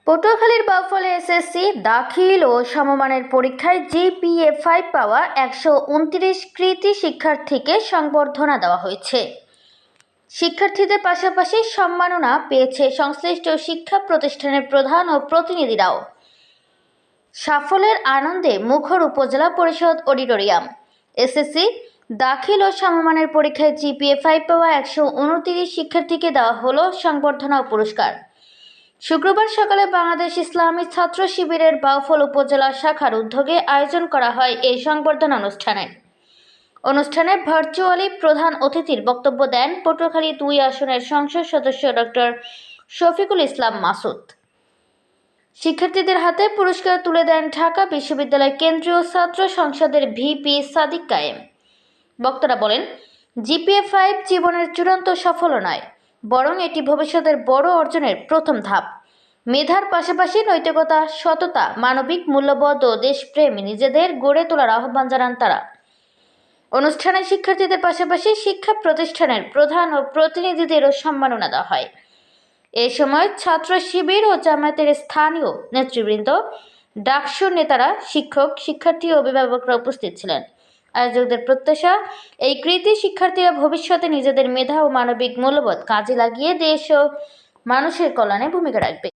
পটুয়াখালীর বাউফলে এসএসসি দাখিল ও সমমানের পরীক্ষায় জিপিএ 5 পাওয়া 129 কৃতী শিক্ষার্থীকে সংবর্ধনা দেওয়া হয়েছে। শিক্ষার্থীদের পাশাপাশি সম্মাননা পেয়েছে সংশ্লিষ্ট শিক্ষা প্রতিষ্ঠানের প্রধান ও প্রতিনিধিরাও। সাফল্যের আনন্দে মুখর উপজেলা পরিষদ অডিটোরিয়াম। এসএসসি দাখিল ও সমমানের পরীক্ষায় জিপিএ 5 পাওয়া 129 শিক্ষার্থীকে দেওয়া হলো সংবর্ধনা ও পুরস্কার। শুক্রবার সকালে বাংলাদেশ ইসলামী ছাত্র শিবিরের বাউফল উপজেলা শাখার উদ্যোগে আয়োজন করা হয় এই সংবর্ধনা অনুষ্ঠানে ভার্চুয়ালি প্রধান অতিথির বক্তব্য দেন পটুয়াখালী 2 আসনের সংসদ সদস্য ডক্টর শফিকুল ইসলাম মাসুদ। শিক্ষার্থীদের হাতে পুরস্কার তুলে দেন ঢাকা বিশ্ববিদ্যালয় কেন্দ্রীয় ছাত্র সংসদের ভিপি সাদিক কায়েম। বক্তারা বলেন, জিপিএ 5 জীবনের চূড়ান্ত সাফল্য নয়, বরং এটি ভবিষ্যতের বড় অর্জনের প্রথম ধাপ। মেধার পাশাপাশি নৈতিকতা, সততা, মানবিক মূল্যবোধ ও দেশপ্রেম নিজেদের গড়ে তোলার আহ্বান জানান তারা। অনুষ্ঠানে শিক্ষার্থীদের পাশাপাশি শিক্ষা প্রতিষ্ঠানের প্রধান ও প্রতিনিধিদেরও সম্মাননা দেওয়া হয়। এ সময় ছাত্র শিবির ও জামায়াতের স্থানীয় নেতৃবৃন্দ, ডাকসুর নেতারা, শিক্ষক, শিক্ষার্থী ও অভিভাবকরা উপস্থিত ছিলেন। আয়োজকদের প্রত্যাশা, এই কৃতী শিক্ষার্থীরা ভবিষ্যতে নিজেদের মেধা ও মানবিক মূল্যবোধ কাজে লাগিয়ে দেশ ও মানুষের কল্যাণে ভূমিকা রাখবে।